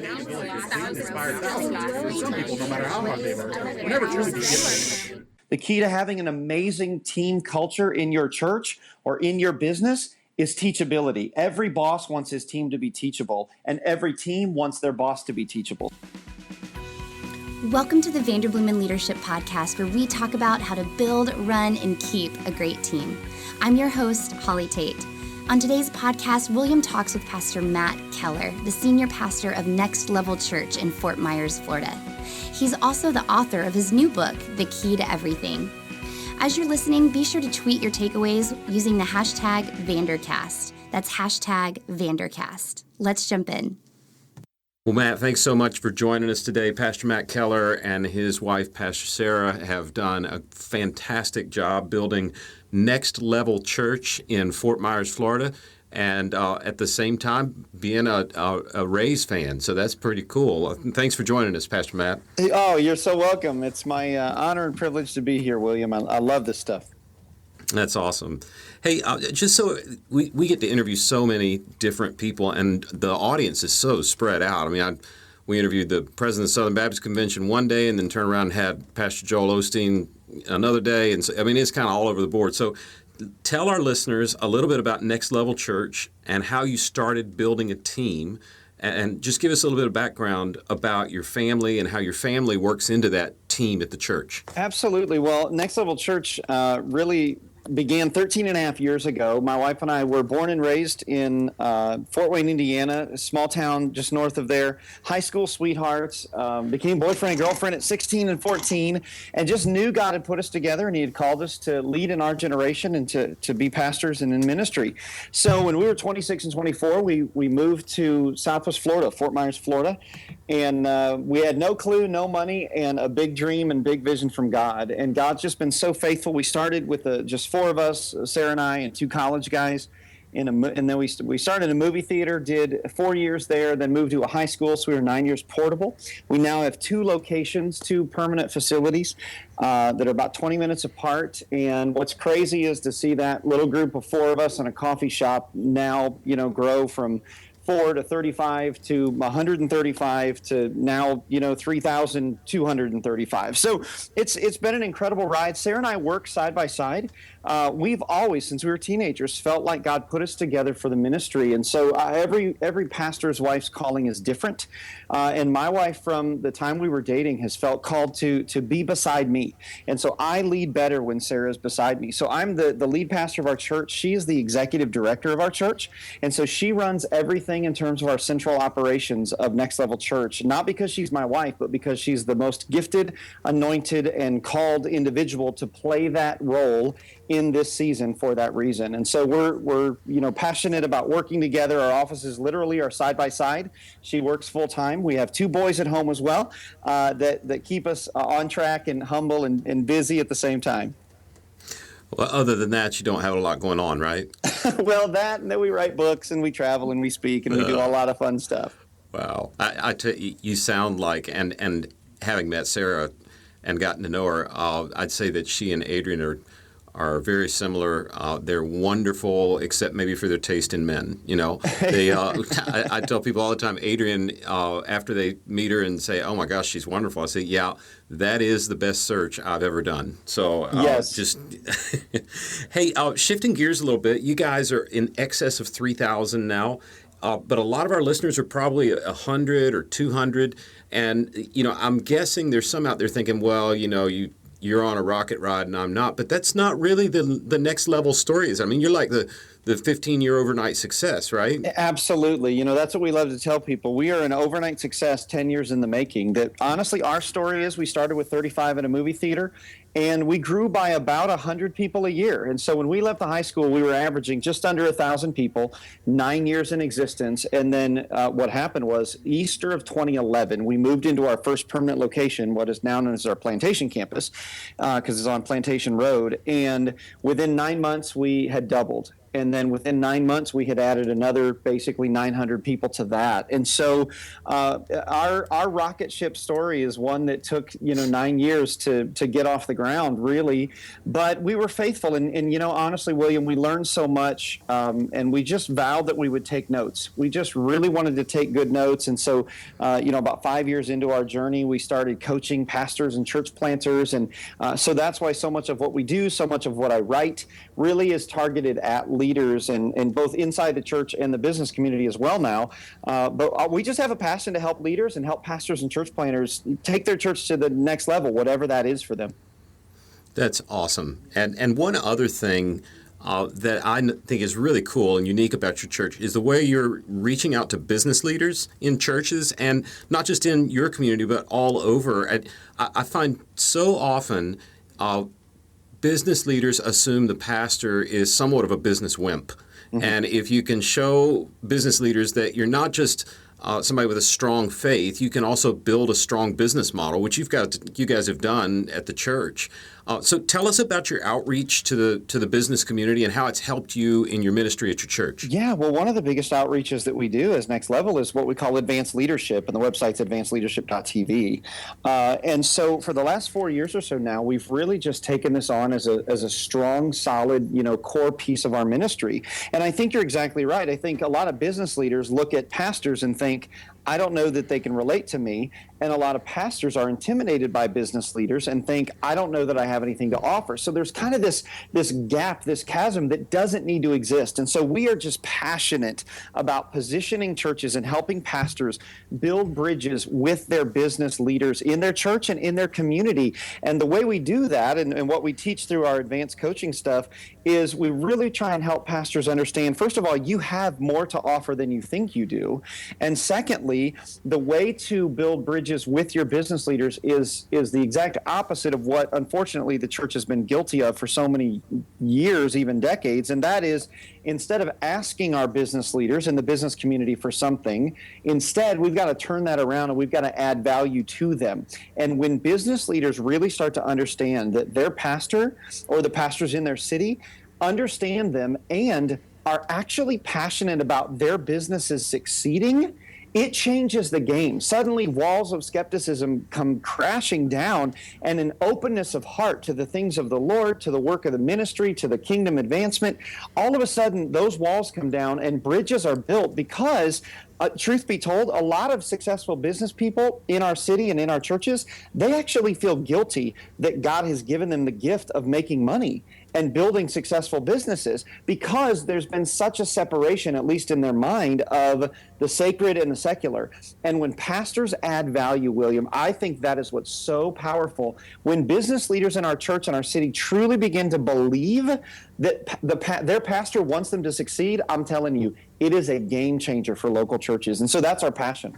inspire thousands. Some people, no matter how hard they work, will never truly be given. The key to having an amazing team culture in your church or in your business is teachability. Every boss wants his team to be teachable, and every team wants their boss to be teachable. Welcome to the Vanderbloemen Leadership Podcast, where we talk about how to build, run, and keep a great team. I'm your host, Holly Tate. On today's podcast, William talks with Pastor Matt Keller, the senior pastor of Next Level Church in Fort Myers, Florida. He's also the author of his new book, The Key to Everything. As you're listening, be sure to tweet your takeaways using the hashtag Vandercast. That's hashtag Vandercast. Let's jump in. Well, Matt, thanks so much for joining us today. Pastor Matt Keller and his wife, Pastor Sarah, have done a fantastic job building Next Level Church in Fort Myers, Florida, and at the same time being a Rays fan. So that's pretty cool. Thanks for joining us, Pastor Matt. Oh, you're so welcome. It's my honor and privilege to be here, William. I love this stuff. That's awesome. Hey, just so we get to interview so many different people, and the audience is so spread out. I mean, we interviewed the president of the Southern Baptist Convention one day, and then turned around and had Pastor Joel Osteen another day. And so, I mean, it's kind of all over the board. So tell our listeners a little bit about Next Level Church and how you started building a team, and just give us a little bit of background about your family and how your family works into that team at the church. Absolutely. Well, Next Level Church really began 13 and a half years ago. My wife and I were born and raised in Fort Wayne, Indiana, a small town just north of there. High school sweethearts, became boyfriend and girlfriend at 16 and 14, and just knew God had put us together and he had called us to lead in our generation and to be pastors and in ministry. So when we were 26 and 24, we moved to Southwest Florida, Fort Myers, Florida, and we had no clue, no money, and a big dream and big vision from God. And God's just been so faithful. We started with just four of us, Sarah and I, and two college guys, and then we started a movie theater, did 4 years there, then moved to a high school, so we were 9 years portable. We now have two locations, two permanent facilities that are about 20 minutes apart, and what's crazy is to see that little group of four of us in a coffee shop now, grow from 4 to 35 to 135 to now, 3,235. So it's been an incredible ride. Sarah and I work side by side. We've always, since we were teenagers, felt like God put us together for the ministry. And so every pastor's wife's calling is different. And my wife, from the time we were dating, has felt called to be beside me. And so I lead better when Sarah's beside me. So I'm the lead pastor of our church. She is the executive director of our church. And so she runs everything in terms of our central operations of Next Level Church, not because she's my wife, but because she's the most gifted, anointed, and called individual to play that role in this season for that reason. And so we're passionate about working together. Our offices literally are side by side. She works full time. We have two boys at home as well that keep us on track and humble and busy at the same time. Well, other than that, you don't have a lot going on, right? Well, and then we write books and we travel and we speak and we do a lot of fun stuff. Wow. I tell you, you sound like, and having met Sarah and gotten to know her, I'd say that she and Adrian are very similar. They're wonderful, except maybe for their taste in men. They. I tell people all the time, Adrian, after they meet her and say, "Oh my gosh, she's wonderful," I say, "Yeah, that is the best search I've ever done." So yes. Hey, shifting gears a little bit, you guys are in excess of 3,000 now. But a lot of our listeners are probably 100 or 200, and I'm guessing there's some out there thinking, well, you're on a rocket ride and I'm not. But that's not really the next level story is. I mean, you're like the 15-year overnight success, right? Absolutely. That's what we love to tell people. We are an overnight success 10 years in the making. That honestly, our story is we started with 35 in a movie theater, and we grew by about 100 people a year. And so when we left the high school, we were averaging just under 1,000 people, 9 years in existence. And then what happened was Easter of 2011, we moved into our first permanent location, what is now known as our Plantation campus, because it's on Plantation Road. And within 9 months, we had doubled. And then within 9 months, we had added another basically 900 people to that. And so our rocket ship story is one that took 9 years to get off the ground, really. But we were faithful. And honestly, William, we learned so much, and we just vowed that we would take notes. We just really wanted to take good notes. And so, about 5 years into our journey, we started coaching pastors and church planters. And so that's why so much of what we do, so much of what I write really is targeted at leaders and both inside the church and the business community as well now. But we just have a passion to help leaders and help pastors and church planters take their church to the next level, whatever that is for them. That's awesome. And one other thing that I think is really cool and unique about your church is the way you're reaching out to business leaders in churches, and not just in your community, but all over. I find so often business leaders assume the pastor is somewhat of a business wimp. Mm-hmm. And if you can show business leaders that you're not just somebody with a strong faith, you can also build a strong business model, which you guys have done at the church. So tell us about your outreach to the business community and how it's helped you in your ministry at your church. Yeah, well, one of the biggest outreaches that we do as Next Level is what we call advanced leadership, and the website's advancedleadership.tv. And so for the last 4 years or so now, we've really just taken this on as a strong, solid, core piece of our ministry. And I think you're exactly right. I think a lot of business leaders look at pastors and think, I don't know that they can relate to me. And a lot of pastors are intimidated by business leaders and think, I don't know that I have anything to offer. So there's kind of this gap, this chasm that doesn't need to exist. And so we are just passionate about positioning churches and helping pastors build bridges with their business leaders in their church and in their community. And the way we do that, and what we teach through our advanced coaching stuff, is we really try and help pastors understand, first of all, you have more to offer than you think you do. And secondly, the way to build bridges with your business leaders is the exact opposite of what, unfortunately, the church has been guilty of for so many years, even decades. And that is, instead of asking our business leaders in the business community for something, instead, we've got to turn that around and we've got to add value to them. And when business leaders really start to understand that their pastor or the pastors in their city understand them and are actually passionate about their businesses succeeding, it changes the game. Suddenly, walls of skepticism come crashing down, and an openness of heart to the things of the Lord, to the work of the ministry, to the kingdom advancement. All of a sudden, those walls come down and bridges are built because, truth be told, a lot of successful business people in our city and in our churches, they actually feel guilty that God has given them the gift of making money and building successful businesses, because there's been such a separation, at least in their mind, of the sacred and the secular. And when pastors add value, William, I think that is what's so powerful. When business leaders in our church and our city truly begin to believe that their pastor wants them to succeed, I'm telling you, it is a game changer for local churches. And so that's our passion.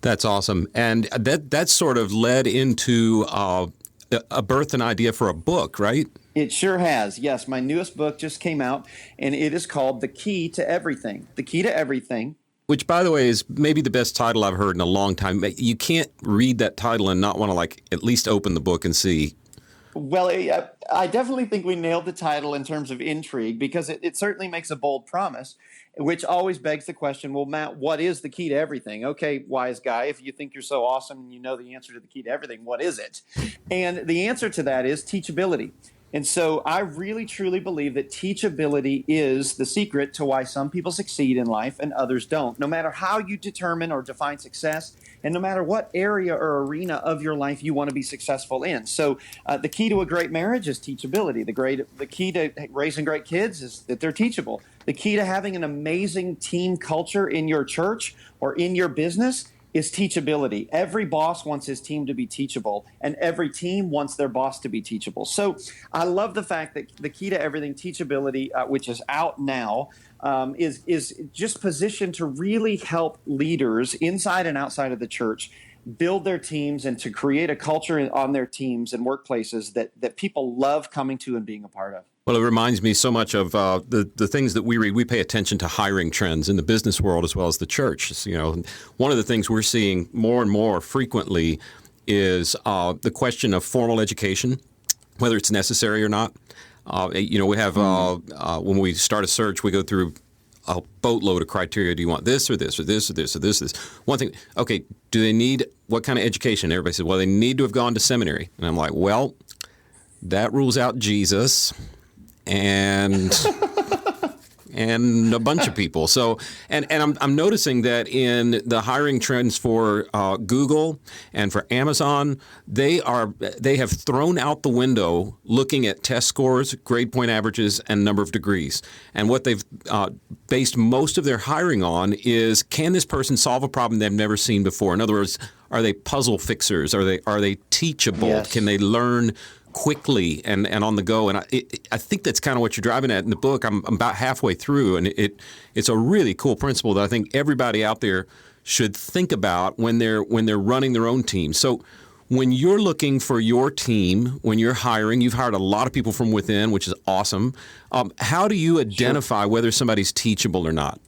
That's awesome. And that sort of led into a birth an idea for a book, right? It sure has. Yes, my newest book just came out, and it is called The Key to Everything. The Key to Everything. Which, by the way, is maybe the best title I've heard in a long time. You can't read that title and not want to, at least open the book and see. Well, I definitely think we nailed the title in terms of intrigue, because it certainly makes a bold promise, which always begs the question, well, Matt, what is the key to everything? Okay, wise guy, if you think you're so awesome and you know the answer to the key to everything, what is it? And the answer to that is teachability. And so I really, truly believe that teachability is the secret to why some people succeed in life and others don't. No matter how you determine or define success, and no matter what area or arena of your life you want to be successful in. So the key to a great marriage is teachability. The key to raising great kids is that they're teachable. The key to having an amazing team culture in your church or in your business is teachability. Every boss wants his team to be teachable, and every team wants their boss to be teachable. So I love the fact that the key to everything, teachability, which is out now, is just positioned to really help leaders inside and outside of the church build their teams and to create a culture on their teams and workplaces that people love coming to and being a part of. Well, it reminds me so much of the things that we read. We pay attention to hiring trends in the business world as well as the church. One of the things we're seeing more and more frequently is the question of formal education, whether it's necessary or not. We have when we start a search, we go through a boatload of criteria. Do you want this or this or this or this or this or this? One thing, okay, do they need what kind of education? Everybody says, well, they need to have gone to seminary. And I'm like, well, that rules out Jesus and a bunch of people. So, and I'm noticing that in the hiring trends for Google and for Amazon, they have thrown out the window looking at test scores, grade point averages, and number of degrees. And what they've based most of their hiring on is, can this person solve a problem they've never seen before? In other words, are they puzzle fixers? Are they teachable? Yes. Can they learn quickly and on the go? And I think that's kind of what you're driving at in the book. I'm about halfway through, and it's a really cool principle that I think everybody out there should think about when they're running their own team. So when you're looking for your team, when you're hiring, you've hired a lot of people from within, which is awesome. How do you identify whether somebody's teachable or not?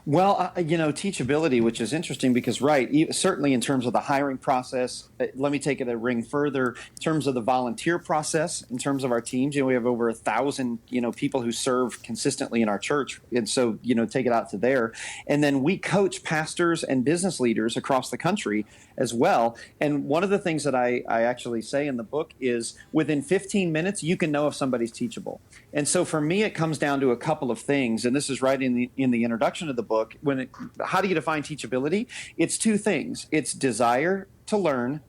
Well, teachability, which is interesting because, right, certainly in terms of the hiring process, let me take it a ring further. In terms of the volunteer process, in terms of our teams, we have over 1,000, people who serve consistently in our church. And so, take it out to there. And then we coach pastors and business leaders across the country as well. And one of the things that I actually say in the book is within 15 minutes, you can know if somebody's teachable. And so for me, it comes down to a couple of things. And this is right in the introduction of the book. How do you define teachability? It's two things. It's desire to learn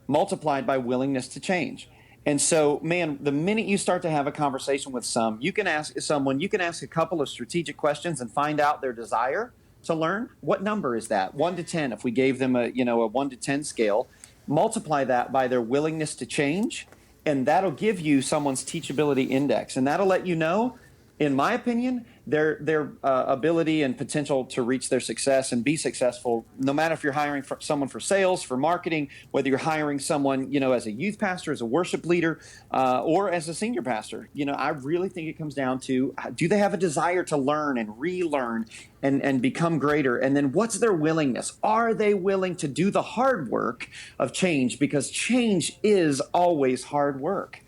multiplied by willingness to change. And so, man, the minute you start to have a conversation with you can ask a couple of strategic questions and find out their desire to learn. What number is that? 1 to 10. If we gave them a 1 to 10 scale, multiply that by their willingness to change, and that'll give you someone's teachability index. And that'll let you know, in my opinion, their ability and potential to reach their success and be successful, no matter if you're hiring someone for sales, for marketing, whether you're hiring someone, as a youth pastor, as a worship leader, or as a senior pastor. I really think it comes down to, do they have a desire to learn and relearn and become greater? And then what's their willingness? Are they willing to do the hard work of change? Because change is always hard work.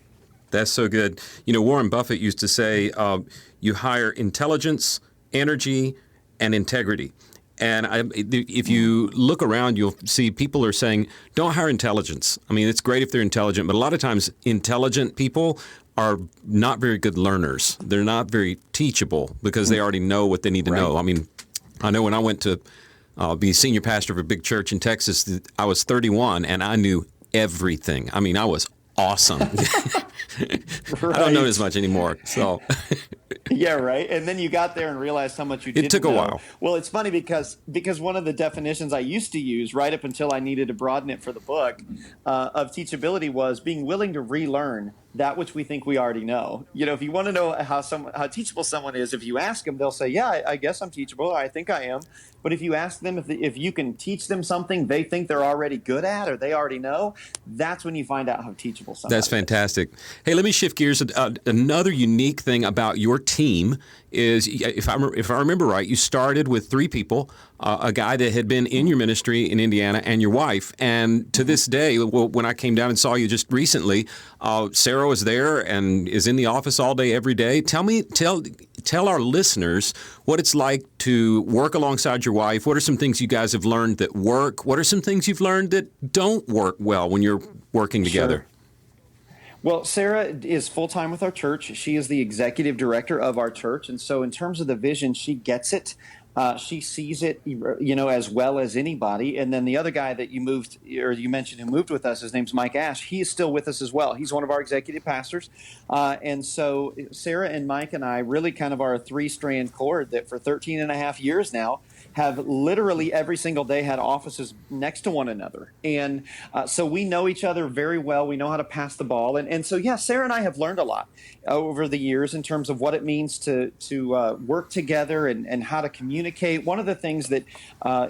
That's so good. Warren Buffett used to say, you hire intelligence, energy, and integrity. And if you look around, you'll see people are saying, don't hire intelligence. I mean, it's great if they're intelligent, but a lot of times intelligent people are not very good learners. They're not very teachable because they already know what they need to know. I mean, I know when I went to be senior pastor of a big church in Texas, I was 31 and I knew everything. I mean, I was awesome. I don't know as much anymore. So, yeah, right. And then you got there and realized how much you didn't know. It took a while. Well, it's funny because one of the definitions I used to use right up until I needed to broaden it for the book of teachability was being willing to relearn that which we think we already know. If you want to know how teachable someone is, if you ask them, they'll say, yeah, I guess I'm teachable. I think I am. But if you ask them if you can teach them something they think they're already good at or they already know, that's when you find out how teachable somebody is. That's fantastic. Hey, let me shift gears. Another unique thing about your team is, if I remember right, you started with 3 people, a guy that had been in your ministry in Indiana and your wife. And to this day, when I came down and saw you just recently, Sarah was there and is in the office all day, every day. Tell our listeners what it's like to work alongside your wife. What are some things you guys have learned that work? What are some things you've learned that don't work well when you're working together? Sure. Well, Sarah is full-time with our church. She is the executive director of our church. And so in terms of the vision, she gets it. She sees it, as well as anybody. And then the other guy that you mentioned who moved with us, his name's Mike Ash. He is still with us as well. He's one of our executive pastors. And so Sarah and Mike and I really kind of are a 3-strand cord that for 13 and a half years now have literally every single day had offices next to one another. And so we know each other very well. We know how to pass the ball. And so, yeah, Sarah and I have learned a lot over the years in terms of what it means to work together and how to communicate. One of the things that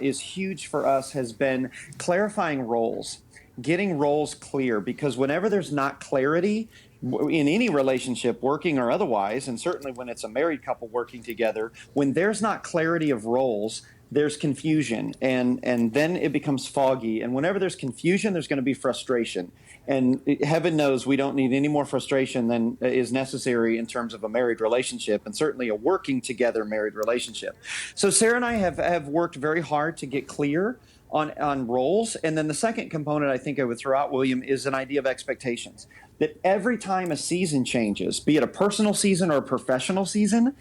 is huge for us has been clarifying roles, getting roles clear, because whenever there's not clarity in any relationship, working or otherwise, and certainly when it's a married couple working together, when there's not clarity of roles, there's confusion, and then it becomes foggy. And whenever there's confusion, there's going to be frustration. And heaven knows we don't need any more frustration than is necessary in terms of a married relationship, and certainly a working together married relationship. So Sarah and I have worked very hard to get clear on roles. And then the second component I think I would throw out, William, is an idea of expectations. That every time a season changes, be it a personal season or a professional season,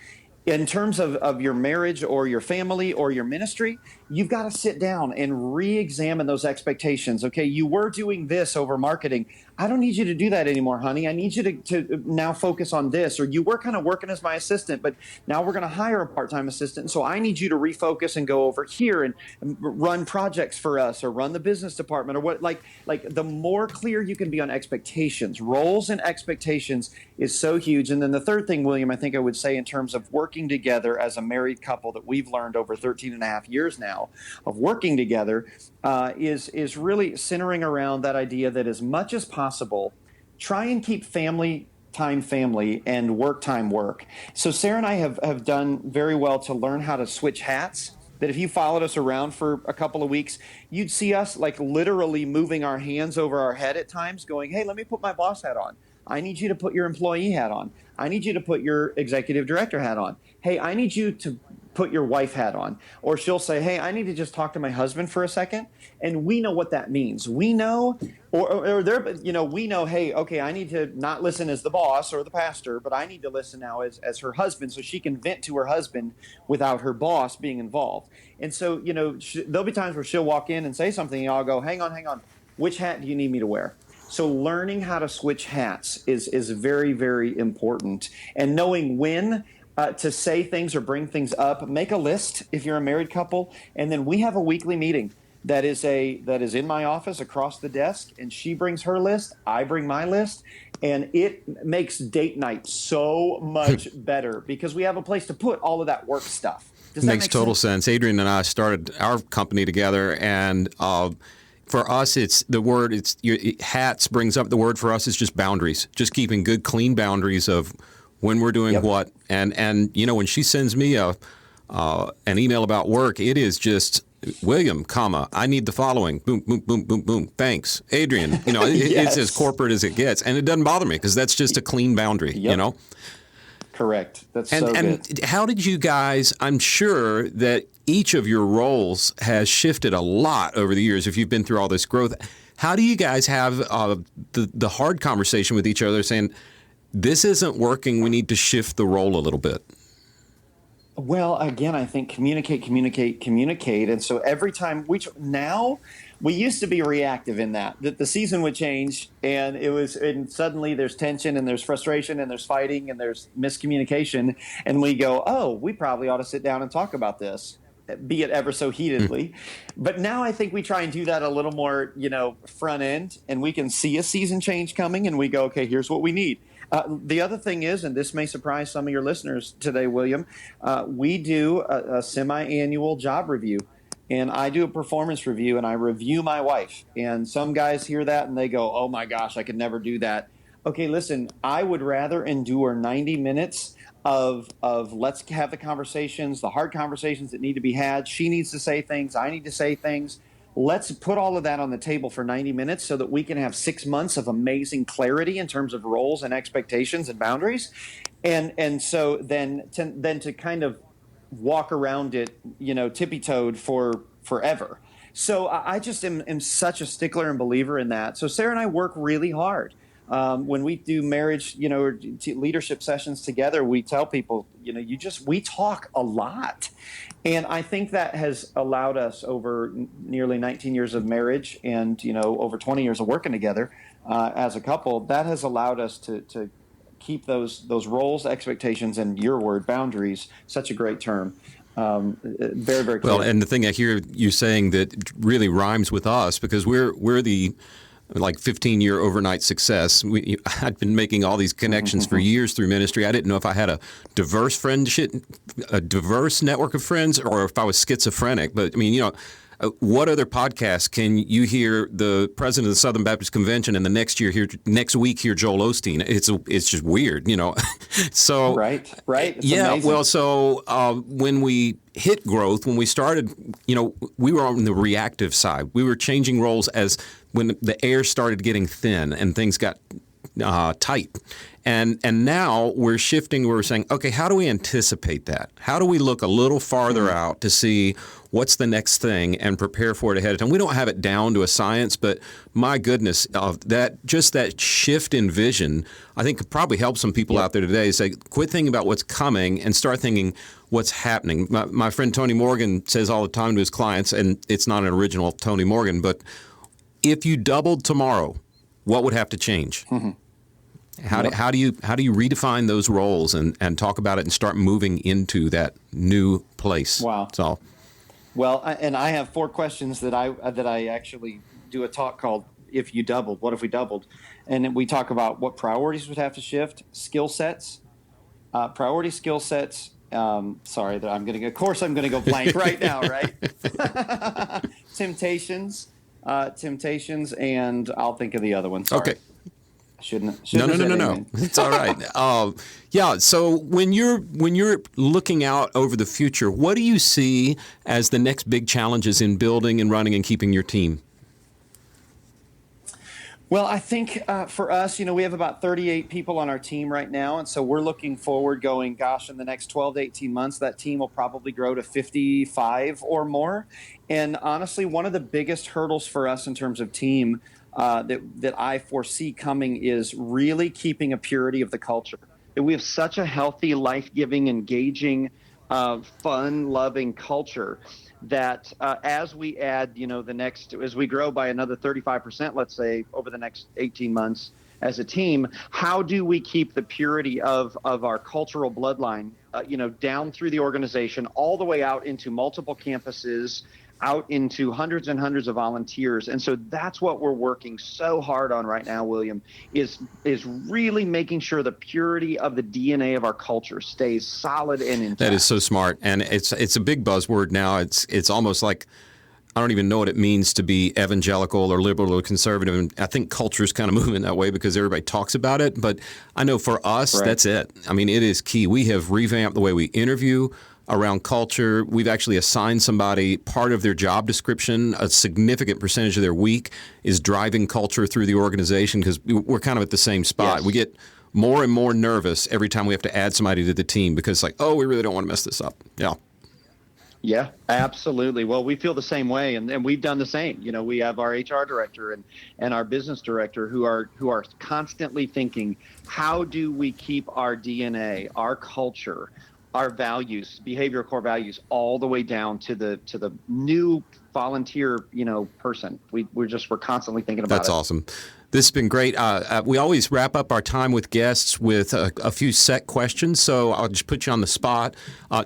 in terms of your marriage or your family or your ministry, you've got to sit down and re-examine those expectations. Okay, you were doing this over marketing. I don't need you to do that anymore, honey. I need you to now focus on this. Or you were kind of working as my assistant, but now we're going to hire a part-time assistant. So I need you to refocus and go over here and run projects for us, or run the business department, or what. Like the more clear you can be on expectations, roles and expectations is so huge. And then the third thing, William, I think I would say in terms of working together as a married couple that we've learned over 13 and a half years now of working together is really centering around that idea that as much as possible, try and keep family time family and work time work. So Sarah and I have done very well to learn how to switch hats. That if you followed us around for a couple of weeks, you'd see us like literally moving our hands over our head at times going, hey, let me put my boss hat on. I need you to put your employee hat on. I need you to put your executive director hat on. Hey, I need you to put your wife hat on. Or she'll say, hey, I need to just talk to my husband for a second. And we know what that means. We know, we know, hey, okay, I need to not listen as the boss or the pastor, but I need to listen now as her husband, so she can vent to her husband without her boss being involved. And so, there'll be times where she'll walk in and say something, and I'll go, hang on. Which hat do you need me to wear? So learning how to switch hats is very, very important. And knowing when to say things or bring things up. Make a list if you're a married couple. And then we have a weekly meeting that is in my office across the desk. And she brings her list. I bring my list. And it makes date night so much better because we have a place to put all of that work stuff. Does that makes total sense. Adrian and I started our company together, and for us, it's the word. Hats brings up the word for us is just boundaries. Just keeping good, clean boundaries of when we're doing what. And when she sends me an email about work, it is just William, I need the following. Boom, boom, boom, boom, boom. Thanks, Adrian. It's as corporate as it gets, and it doesn't bother me because that's just a clean boundary. Correct. That's so good. And how did you guys? I'm sure that each of your roles has shifted a lot over the years. If you've been through all this growth, how do you guys have the hard conversation with each other, saying, "This isn't working. We need to shift the role a little bit"? Well, again, I think communicate. And so every time we used to be reactive in that the season would change and suddenly there's tension and there's frustration and there's fighting and there's miscommunication. And we go, oh, we probably ought to sit down and talk about this, be it ever so heatedly. But now I think we try and do that a little more, front end, and we can see a season change coming and we go, okay, here's what we need. The other thing is, and this may surprise some of your listeners today, William, we do a semi-annual job review, and I do a performance review, and I review my wife. And some guys hear that, and they go, oh, my gosh, I could never do that. Okay, listen, I would rather endure 90 minutes of let's have the conversations, the hard conversations that need to be had. She needs to say things. I need to say things. Let's put all of that on the table for 90 minutes so that we can have 6 months of amazing clarity in terms of roles and expectations and boundaries. And so then to kind of walk around it, tippy-toed for forever. So I just am such a stickler and believer in that. So Sarah and I work really hard. When we do marriage, or leadership sessions together, we tell people, we talk a lot. And I think that has allowed us over nearly 19 years of marriage and, over 20 years of working together as a couple, that has allowed us to keep those roles, expectations, and your word, boundaries, such a great term. Very, very clear. Well, and the thing I hear you saying that really rhymes with us, because we're the 15-year overnight success. I'd been making all these connections for years through ministry. I didn't know if I had a diverse friendship, a diverse network of friends, or if I was schizophrenic. But What other podcast can you hear the president of the Southern Baptist Convention and the next week hear Joel Osteen? It's just weird, So right. It's yeah. amazing. Well, so when we hit growth, when we started, we were on the reactive side. We were changing roles as when the air started getting thin and things got tight. And now we're shifting. We're saying, okay, how do we anticipate that? How do we look a little farther out to see what's the next thing and prepare for it ahead of time? We don't have it down to a science, but my goodness, that shift in vision, I think could probably help some people out there today. Say, quit thinking about what's coming and start thinking what's happening. My friend Tony Morgan says all the time to his clients, and it's not an original Tony Morgan, but if you doubled tomorrow, what would have to change? How do you redefine those roles and talk about it and start moving into that new place? Wow. So, well, and I have 4 questions that I actually do a talk called "If You Doubled." What if we doubled? And we talk about what priorities would have to shift, skill sets, skill sets. Sorry, that I'm going to go blank right now. Right? Temptations, and I'll think of the other one. Sorry. Okay. Shouldn't No. It's all right. Yeah. So when you're looking out over the future, what do you see as the next big challenges in building and running and keeping your team? Well, I think for us, we have about 38 people on our team right now. And so we're looking forward going, gosh, in the next 12 to 18 months, that team will probably grow to 55 or more. And honestly, one of the biggest hurdles for us in terms of team that I foresee coming is really keeping a purity of the culture. That we have such a healthy, life-giving, engaging, fun-loving culture that as we add, as we grow by another 35%, let's say, over the next 18 months as a team, how do we keep the purity of our cultural bloodline, down through the organization, all the way out into multiple campuses, out into hundreds and hundreds of volunteers. And so that's what we're working so hard on right now, William, is really making sure the purity of the DNA of our culture stays solid and intact. That is so smart. And it's a big buzzword now. It's almost like I don't even know what it means to be evangelical or liberal or conservative. And I think culture is kind of moving that way because everybody talks about it. But I know for us, That's it. I mean, it is key. We have revamped the way we interview around culture. We've actually assigned somebody part of their job description. A significant percentage of their week is driving culture through the organization because we're kind of at the same spot. Yes. We get more and more nervous every time we have to add somebody to the team because it's like, oh, we really don't want to mess this up. Yeah. Yeah, absolutely. Well, we feel the same way, and we've done the same. We have our HR director and our business director who are constantly thinking, how do we keep our DNA, our culture, our values, behavioral core values, all the way down to the new volunteer, person. We're constantly thinking about it. That's awesome. This has been great. We always wrap up our time with guests with a few set questions, so I'll just put you on the spot.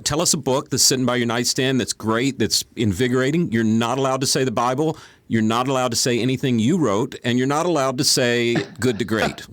Tell us a book that's sitting by your nightstand that's great, that's invigorating. You're not allowed to say the Bible. You're not allowed to say anything you wrote, and you're not allowed to say good to great.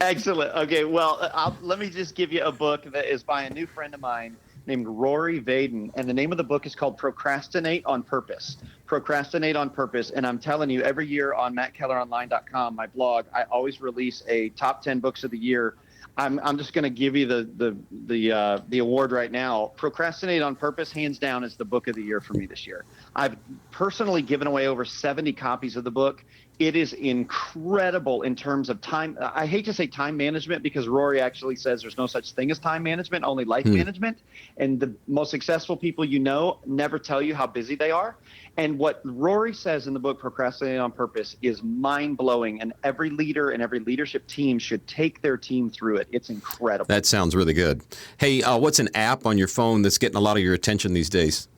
Excellent. Okay, well, let me just give you a book that is by a new friend of mine named Rory Vaden, and the name of the book is called Procrastinate on Purpose. Procrastinate on Purpose, and I'm telling you, every year on mattkelleronline.com, my blog, I always release a top 10 books of the year. I'm just going to give you the award right now. Procrastinate on Purpose, hands down, is the book of the year for me this year. I've personally given away over 70 copies of the book. It is incredible in terms of time. I hate to say time management because Rory actually says there's no such thing as time management, only life management. And the most successful people never tell you how busy they are. And what Rory says in the book, Procrastinate on Purpose, is mind-blowing. And every leader and every leadership team should take their team through it. It's incredible. That sounds really good. Hey, what's an app on your phone that's getting a lot of your attention these days?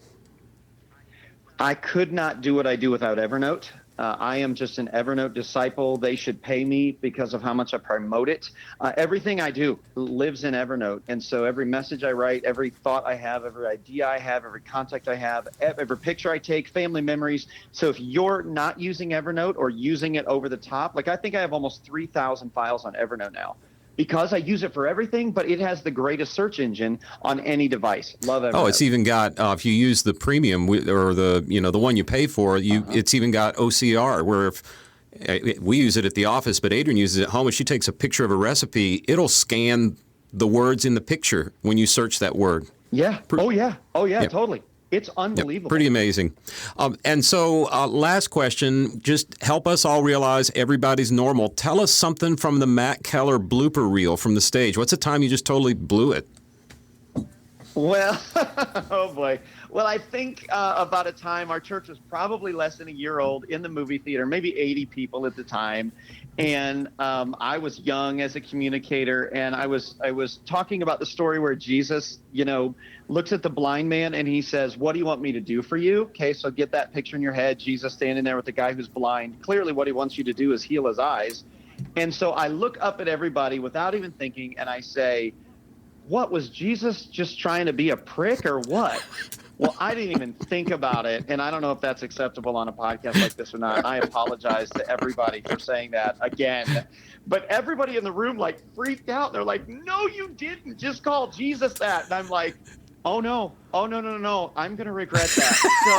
I could not do what I do without Evernote. I am just an Evernote disciple. They should pay me because of how much I promote it. Everything I do lives in Evernote. And so every message I write, every thought I have, every idea I have, every contact I have, every picture I take, family memories. So if you're not using Evernote or using it over the top, like I think I have almost 3,000 files on Evernote now. because I use it for everything, but it has the greatest search engine on any device. Love it. Oh, it's even got if you use the premium or the one you pay for, it's even got OCR where if we use it at the office, but Adrienne uses it at home. If she takes a picture of a recipe, it'll scan the words in the picture when you search that word. Yeah. Oh yeah, totally. It's unbelievable. Yep, pretty amazing. And so last question, just help us all realize everybody's normal. Tell us something from the Matt Keller blooper reel from the stage. What's a time you just totally blew it? Well, oh boy. Well, I think about a time our church was probably less than a year old in the movie theater, maybe 80 people at the time. And I was young as a communicator, and I was talking about the story where Jesus, looks at the blind man and he says, "What do you want me to do for you?" Okay, so get that picture in your head. Jesus standing there with the guy who's blind. Clearly what he wants you to do is heal his eyes. And so I look up at everybody without even thinking, and I say, "What, was Jesus just trying to be a prick or what?" Well, I didn't even think about it, and I don't know if that's acceptable on a podcast like this or not. I apologize to everybody for saying that again. But everybody in the room freaked out. They're like, "No, you didn't. Just call Jesus that." And I'm like, oh no, I'm going to regret that. So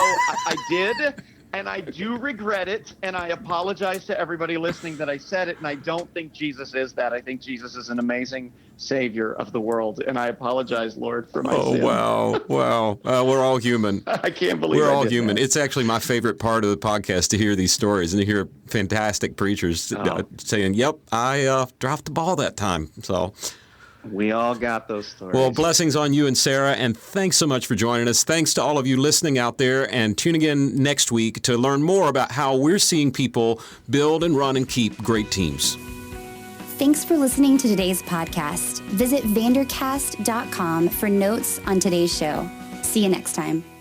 I did, and I do regret it, and I apologize to everybody listening that I said it, and I don't think Jesus is that. I think Jesus is an amazing Savior of the world, and I apologize, Lord, for my sin. Wow. We're all human. I can't believe we're I all did human. that. It's actually my favorite part of the podcast to hear these stories and to hear fantastic preachers saying, "Yep, I dropped the ball that time." So we all got those stories. Well, blessings on you and Sarah, and thanks so much for joining us. Thanks to all of you listening out there, and tune again next week to learn more about how we're seeing people build and run and keep great teams. Thanks for listening to today's podcast. Visit vandercast.com for notes on today's show. See you next time.